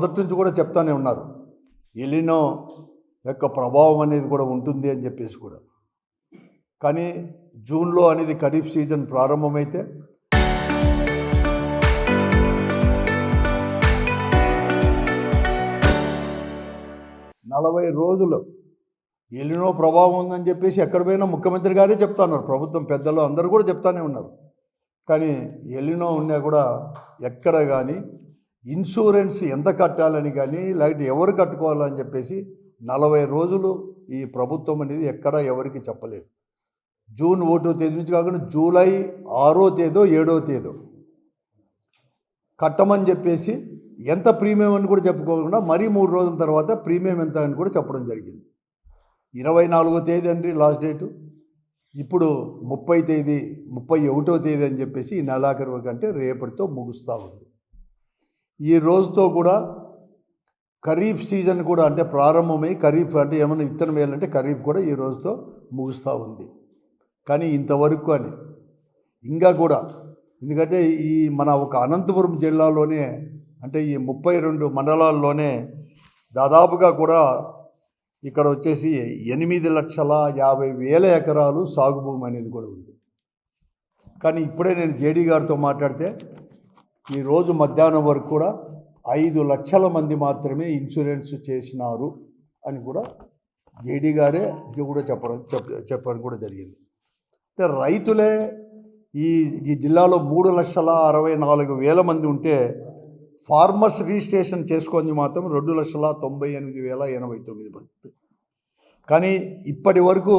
మొదటి నుంచి కూడా చెప్తానే ఉన్నారు, ఎలినో యొక్క ప్రభావం అనేది కూడా ఉంటుంది అని చెప్పేసి కూడా. కానీ జూన్లో అనేది ఖరీఫ్ సీజన్ ప్రారంభమైతే నలభై రోజులు ఎలినో ప్రభావం ఉందని చెప్పేసి ఎక్కడ పోయినా ముఖ్యమంత్రి గారే చెప్తా ఉన్నారు, ప్రభుత్వం పెద్దలు అందరూ కూడా చెప్తానే ఉన్నారు. కానీ ఎలినో ఉన్నా కూడా ఎక్కడ కానీ ఇన్సూరెన్స్ ఎంత కట్టాలని కానీ లేకపోతే ఎవరు కట్టుకోవాలని చెప్పేసి 40 రోజులు ఈ ప్రభుత్వం అనేది ఎక్కడ ఎవరికి చెప్పలేదు. జూన్ 1వ తేదీ నుంచి కాకుండా జూలై 6వ తేదో 7వ తేదో కట్టమని చెప్పేసి ఎంత ప్రీమియం అని కూడా చెప్పుకోకుండా మరీ 3 రోజుల తర్వాత ప్రీమియం ఎంత అని కూడా చెప్పడం జరిగింది. 24వ తేదీ అండి లాస్ట్ డేటు. ఇప్పుడు 31వ తేదీ అని చెప్పేసి ఈ నెలాఖరు వరకు, అంటే రేపటితో ముగుస్తూ ఉంది. ఈ రోజుతో కూడా ఖరీఫ్ సీజన్ కూడా అంటే ప్రారంభమై, ఖరీఫ్ అంటే ఏమైనా విత్తనం వేయాలంటే ఖరీఫ్ కూడా ఈ రోజుతో ముగుస్తూ ఉంది. కానీ ఇంతవరకు అని ఇంకా కూడా, ఎందుకంటే ఈ మన ఒక అనంతపురం జిల్లాలోనే అంటే ఈ 32 మండలాల్లోనే దాదాపుగా కూడా ఇక్కడ వచ్చేసి 8,50,000 ఎకరాలు సాగు భూమి అనేది కూడా ఉంది. కానీ ఇప్పుడే నేను జేడీ గారితో మాట్లాడితే ఈరోజు మధ్యాహ్నం వరకు కూడా 5 లక్షల మంది మాత్రమే ఇన్సూరెన్స్ చేసినారు అని కూడా జేడీ గారే కూడా చెప్పడం కూడా జరిగింది. అంటే రైతులే ఈ జిల్లాలో 3,64,000 మంది ఉంటే ఫార్మర్స్ రిజిస్ట్రేషన్ చేసుకొని మాత్రం 2,98,089 మంది. కానీ ఇప్పటి వరకు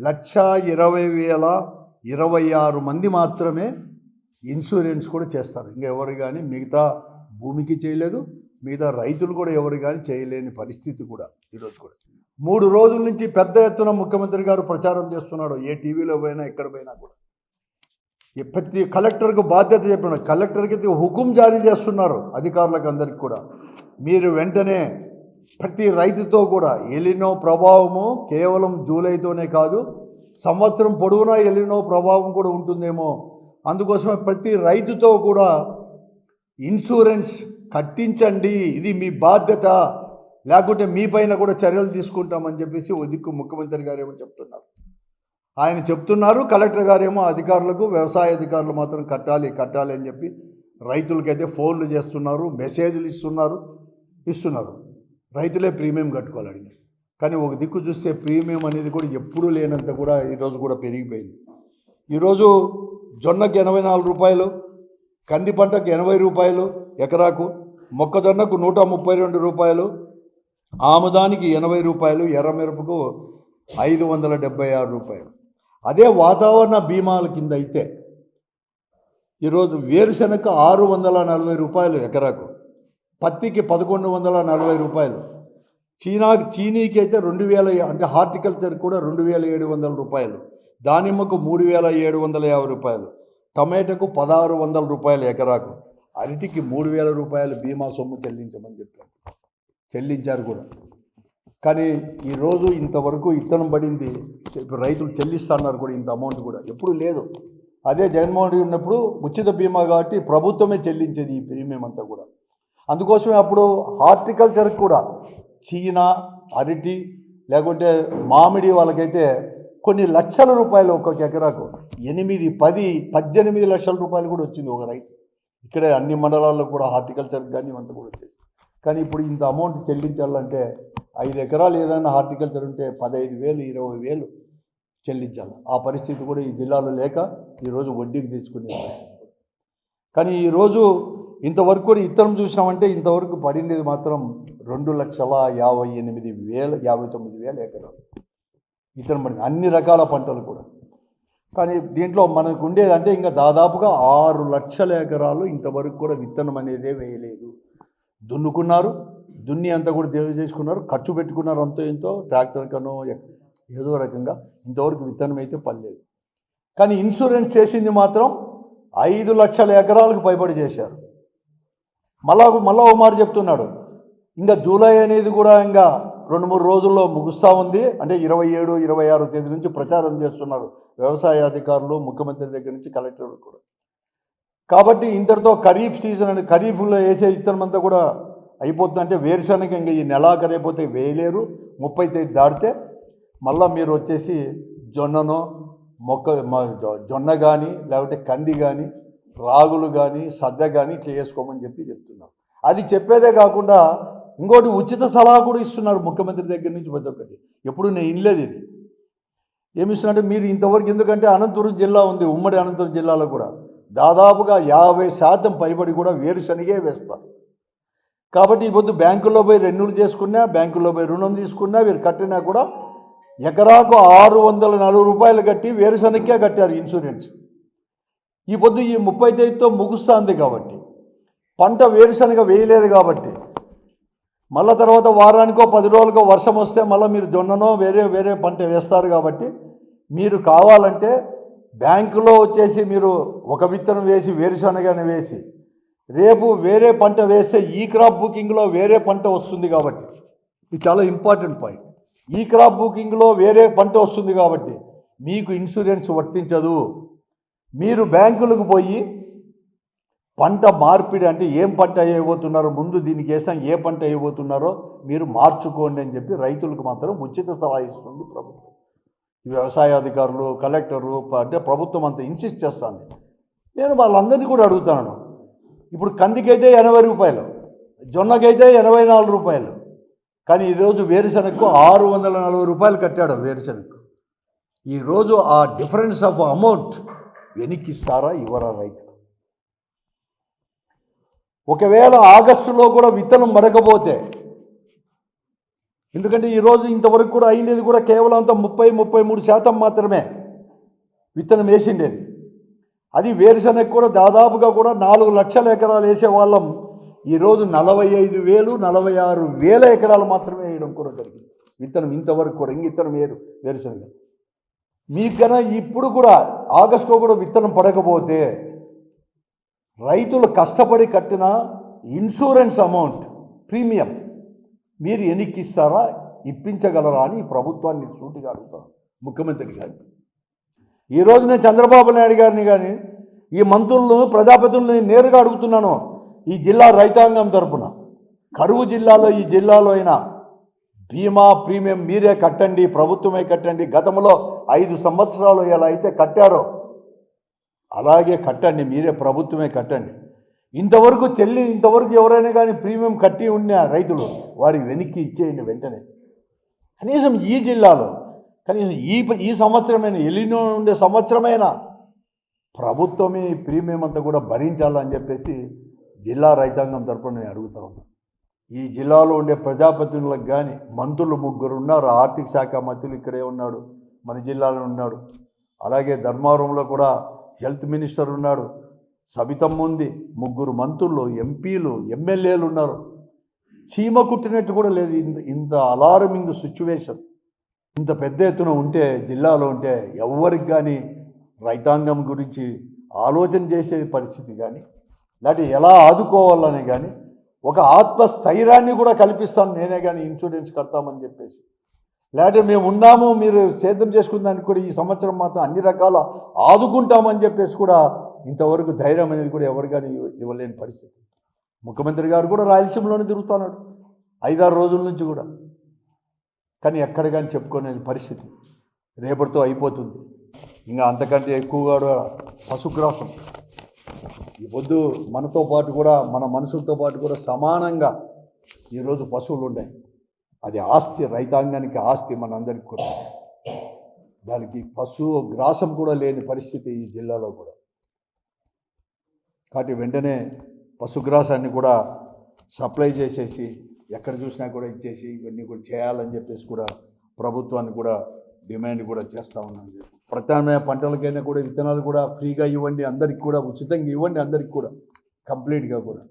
1,20,026 మంది మాత్రమే ఇన్సూరెన్స్ కూడా చేస్తారు. ఇంకా ఎవరు కానీ మిగతా భూమికి చేయలేదు, మిగతా రైతులు కూడా ఎవరు కానీ చేయలేని పరిస్థితి కూడా ఈరోజు కూడా. 3 రోజుల నుంచి పెద్ద ఎత్తున ముఖ్యమంత్రి గారు ప్రచారం చేస్తున్నాడు, ఏ టీవీలో పోయినా ఎక్కడ పోయినా కూడా. ప్రతి కలెక్టర్కు బాధ్యత చెప్పినాడు, కలెక్టర్కి హుకుం జారీ చేస్తున్నారు అధికారులకు అందరికీ కూడా. మీరు వెంటనే ప్రతి రైతుతో కూడా ఎలినో ప్రభావము కేవలం జూలైతోనే కాదు, సంవత్సరం పొడవునా ఎలినో ప్రభావం కూడా ఉంటుందేమో, అందుకోసమే ప్రతి రైతుతో కూడా ఇన్సూరెన్స్ కట్టించండి, ఇది మీ బాధ్యత, లేకుంటే మీ పైన కూడా చర్యలు తీసుకుంటామని చెప్పేసి దిక్కు ముఖ్యమంత్రి గారేమో చెప్తున్నారు. ఆయన చెప్తున్నారు, కలెక్టర్ గారేమో అధికారులకు, వ్యవసాయ అధికారులు మాత్రం కట్టాలి అని చెప్పి రైతులకైతే ఫోన్లు చేస్తున్నారు, మెసేజ్లు ఇస్తున్నారు. రైతులే ప్రీమియం కట్టుకోవాలని. కానీ ఒక దిక్కు చూస్తే ప్రీమియం అనేది కూడా ఎప్పుడూ లేనంత కూడా ఈరోజు కూడా పెరిగిపోయింది. ఈరోజు జొన్నకు 84 రూపాయలు, కంది పంటకు 80 రూపాయలు ఎకరాకు, మొక్కజొన్నకు 132 రూపాయలు, ఆముదానికి 80 రూపాయలు, ఎర్రమిరపకు 576 రూపాయలు. అదే వాతావరణ బీమాల కింద అయితే ఈరోజు వేరుశెనగకు 640 రూపాయలు ఎకరాకు, పత్తికి 1140 రూపాయలు, చీనీకి అయితే 2000, అంటే హార్టికల్చర్ కూడా 2700 రూపాయలు, దానిమ్మకు 3750 రూపాయలు, టమాటాకు 1600 రూపాయలు ఎకరాకు, అరటికి 3000 రూపాయలు బీమా సొమ్ము చెల్లించమని చెప్పారు, చెల్లించారు కూడా. కానీ ఈరోజు ఇంతవరకు ఇత్తనం పడింది, రైతులు చెల్లిస్తున్నారు కూడా ఇంత అమౌంట్ కూడా ఎప్పుడు లేదు. అదే జగన్మోహన్ రెడ్డి ఉన్నప్పుడు ఉచిత బీమా కాబట్టి ప్రభుత్వమే చెల్లించేది ఈ ప్రీమియం అంతా కూడా. అందుకోసమే అప్పుడు హార్టికల్చర్కి కూడా చీనా, అరటి లేకుంటే మామిడి వాళ్ళకైతే కొన్ని లక్షల రూపాయలు ఒక్కొక్క ఎకరాకు 8, 10, 18 లక్షల రూపాయలు కూడా వచ్చింది ఒక రైతు. ఇక్కడే అన్ని మండలాల్లో కూడా హార్టికల్చర్కి కానీ అంతా కూడా వచ్చింది. కానీ ఇప్పుడు ఇంత అమౌంట్ చెల్లించాలంటే 5 ఎకరాలు ఏదైనా హార్టికల్చర్ ఉంటే 15,000, 20,000 చెల్లించాలి. ఆ పరిస్థితి కూడా ఈ జిల్లాలో లేక ఈరోజు వడ్డీకి తెచ్చుకునే పరిస్థితి. కానీ ఈరోజు ఇంతవరకు కూడా ఇత్తనం చూసినామంటే ఇంతవరకు పడింది మాత్రం 2,58,059 ఎకరాలు ఇత్తనం పడింది, అన్ని రకాల పంటలు కూడా. కానీ దీంట్లో మనకు ఉండేది అంటే ఇంకా దాదాపుగా 6 లక్షల ఎకరాలు ఇంతవరకు కూడా విత్తనం అనేదే వేయలేదు. దున్నుకున్నారు, దున్ని అంతా కూడా చేసుకున్నారు, ఖర్చు పెట్టుకున్నారు అంతో ఎంతో, ట్రాక్టర్ కనో ఏదో రకంగా ఇంతవరకు విత్తనం అయితే పడలేదు. కానీ ఇన్సూరెన్స్ చేసింది మాత్రం 5 లక్షల ఎకరాలకు పైబడి చేశారు. మళ్ళా ఒక మాట చెప్తున్నాడు, ఇంకా జూలై అనేది కూడా ఇంకా 2-3 రోజుల్లో ముగుస్తూ ఉంది, అంటే 27, 26 తేదీ నుంచి ప్రచారం చేస్తున్నారు వ్యవసాయ అధికారులు, ముఖ్యమంత్రి దగ్గర నుంచి కలెక్టర్లు కూడా. కాబట్టి ఇంతటితో ఖరీఫ్ సీజన్ అని ఖరీఫ్లో వేసే ఇత్తనం అంతా కూడా అయిపోతుందంటే వేరుశనగ ఇంకా ఈ నెలాఖరు అయిపోతే వేయలేరు, 30 తేదీ దాటితే మళ్ళీ మీరు వచ్చేసి జొన్ననో జొన్న కానీ లేకపోతే కంది కానీ రాగులు కానీ సద్ద కానీ చేసుకోమని చెప్తున్నారు. అది చెప్పేదే కాకుండా ఇంకోటి ఉచిత సలహా కూడా ఇస్తున్నారు ముఖ్యమంత్రి దగ్గర నుంచి ప్రతి ఒక్కటి. ఎప్పుడు నేను ఇనలేదు ఇది. ఏమి ఇస్తున్నారంటే మీరు ఇంతవరకు, ఎందుకంటే అనంతపురం జిల్లా ఉంది, ఉమ్మడి అనంతపురం జిల్లాలో కూడా దాదాపుగా 50% పైబడి కూడా వేరుశనగే వేస్తారు. కాబట్టి ఈ పొద్దు బ్యాంకుల్లో పోయి రెన్యూలు చేసుకున్నా, బ్యాంకుల్లో పోయి రుణం తీసుకున్నా, వీరు కట్టినా కూడా ఎకరాకు 640 రూపాయలు కట్టి వేరుశనగకే కట్టారు ఇన్సూరెన్స్. ఈ పొద్దు ఈ 30 తేదీతో ముగుస్తుంది కాబట్టి, పంట వేరుశనగ వేయలేదు కాబట్టి, మళ్ళీ తర్వాత వారానికో 10 రోజులకో వర్షం వస్తే మళ్ళీ మీరు జొన్ననో వేరే పంట వేస్తారు. కాబట్టి మీరు కావాలంటే బ్యాంకులో వచ్చేసి మీరు ఒక విత్తనం వేసి వేరుశనగని వేసి రేపు వేరే పంట వేస్తే ఈ క్రాప్ బుకింగ్లో వేరే పంట వస్తుంది. కాబట్టి ఇది చాలా ఇంపార్టెంట్ పాయింట్. ఈ క్రాప్ బుకింగ్లో వేరే పంట వస్తుంది కాబట్టి మీకు ఇన్సూరెన్స్ వర్తించదు. మీరు బ్యాంకులకు పోయి పంట మార్పిడి అంటే ఏం పంట వేయబోతున్నారో, ముందు దీనికి వేసినా ఏ పంట వేయబోతున్నారో మీరు మార్చుకోండి అని చెప్పి రైతులకు మాత్రం ఉచిత సలహా ఇస్తుంది ప్రభుత్వం. వ్యవసాయ అధికారులు, కలెక్టరు అంటే ప్రభుత్వం అంతా ఇన్సిస్ట్ చేస్తుంది. నేను వాళ్ళందరినీ కూడా అడుగుతాను. ఇప్పుడు కందికైతే 80 రూపాయలు, జొన్నకైతే 84 రూపాయలు, కానీ ఈరోజు వేరుశనగకు 640 రూపాయలు కట్టాడు వేరుశనగకు. ఈరోజు ఆ డిఫరెన్స్ ఆఫ్ అమౌంట్ వెనక్కిస్తారా ఇవ్వరా రైతు? ఒకవేళ ఆగస్టులో కూడా విత్తనం పడకపోతే, ఎందుకంటే ఈరోజు ఇంతవరకు కూడా అయిండేది కూడా కేవలం అంత 30-33% మాత్రమే విత్తనం వేసిండేది. అది వేరుశనగ కూడా దాదాపుగా కూడా 4 లక్షల ఎకరాలు వేసే వాళ్ళం ఈరోజు 45,000-46,000 ఎకరాలు మాత్రమే వేయడం కూడా జరిగింది విత్తనం. ఇంతవరకు కూడా విత్తనం వేరుశనగ. మీకన్నా ఇప్పుడు కూడా ఆగస్టులో కూడా విత్తనం పడకపోతే రైతులు కష్టపడి కట్టిన ఇన్సూరెన్స్ అమౌంట్ ప్రీమియం మీరు ఎన్నికిస్తారా, ఇప్పించగలరా అని ప్రభుత్వాన్ని సూటిగా అడుగుతాను, ముఖ్యమంత్రి గారిని. ఈరోజు నేను చంద్రబాబు నాయుడు గారిని కానీ ఈ మంత్రులను, ప్రజాప్రతినిధులను నేరుగా అడుగుతున్నాను. ఈ జిల్లా రైతాంగం తరపున కరువు జిల్లాలో, ఈ జిల్లాలో అయినా బీమా ప్రీమియం మీరే కట్టండి, ప్రభుత్వమే కట్టండి. గతంలో 5 సంవత్సరాలు ఎలా అయితే కట్టారో అలాగే కట్టండి, మీరే ప్రభుత్వమే కట్టండి. ఇంతవరకు ఎవరైనా కానీ ప్రీమియం కట్టి ఉన్న రైతులు వారి వెనక్కి ఇచ్చేయండి వెంటనే. కనీసం ఈ జిల్లాలో కనీసం ఈ సంవత్సరమైనా, ఎలినో ఉండే సంవత్సరమైనా ప్రభుత్వమే ప్రీమియం అంతా కూడా భరించాలని చెప్పేసి జిల్లా రైతాంగం తరపున నేను అడుగుతా ఉన్నాను. ఈ జిల్లాలో ఉండే ప్రజాప్రతినిధులకు కానీ మంత్రులు 3 ఉన్నారు. ఆర్థిక శాఖ మంత్రులు ఇక్కడే ఉన్నాడు, మన జిల్లాలో ఉన్నాడు. అలాగే ధర్మవరంలో కూడా హెల్త్ మినిస్టర్ ఉన్నాడు, సబితమ్మ ఉంది, 3 మంత్రులు, ఎంపీలు, ఎమ్మెల్యేలు ఉన్నారు. చీమ కుట్టినట్టు కూడా లేదు. ఇంత అలారమింగ్ సిచ్యువేషన్ ఇంత పెద్ద ఎత్తున ఉంటే, జిల్లాలో ఉంటే ఎవరికి కానీ రైతాంగం గురించి ఆలోచన చేసే పరిస్థితి కానీ, లేకపోతే ఎలా ఆదుకోవాలని కానీ ఒక ఆత్మస్థైర్యాన్ని కూడా కల్పిస్తాను నేనే కానీ ఇన్సూరెన్స్ కడతామని చెప్పేసి, లేకపోతే మేము ఉన్నాము మీరు సేద్యం చేసుకున్న దానికి కూడా ఈ సంవత్సరం మాత్రం అన్ని రకాల ఆదుకుంటామని చెప్పేసి కూడా ఇంతవరకు ధైర్యం అనేది కూడా ఎవరు కానీ ఇవ్వలేని పరిస్థితి. ముఖ్యమంత్రి గారు కూడా రాయలసీమలోనే తిరుగుతున్నాడు 5-6 రోజుల నుంచి కూడా, కానీ ఎక్కడ కానీ చెప్పుకునే పరిస్థితి. రేపటితో అయిపోతుంది. ఇంకా అంతకంటే ఎక్కువగా పశుగ్రాసం ఈ పొద్దు మనతో పాటు కూడా, మన మనుషులతో పాటు కూడా సమానంగా ఈరోజు పశువులు ఉన్నాయి. అది ఆస్తి, రైతాంగానికి ఆస్తి, మనందరికీ కూడా. దానికి పశుగ్రాసం కూడా లేని పరిస్థితి ఈ జిల్లాలో కూడా. కాబట్టి వెంటనే పశుగ్రాసాన్ని కూడా సప్లై చేసేసి ఎక్కడ చూసినా కూడా ఇచ్చేసి ఇవన్నీ కూడా చేయాలని చెప్పేసి కూడా ప్రభుత్వాన్ని కూడా డిమాండ్ కూడా చేస్తూ ఉన్నాను. ప్రత్యామ్నాయ పంటలకైనా కూడా విత్తనాలు కూడా ఫ్రీగా ఇవ్వండి, అందరికి కూడా ఉచితంగా ఇవ్వండి, అందరికి కూడా కంప్లీట్గా కూడా.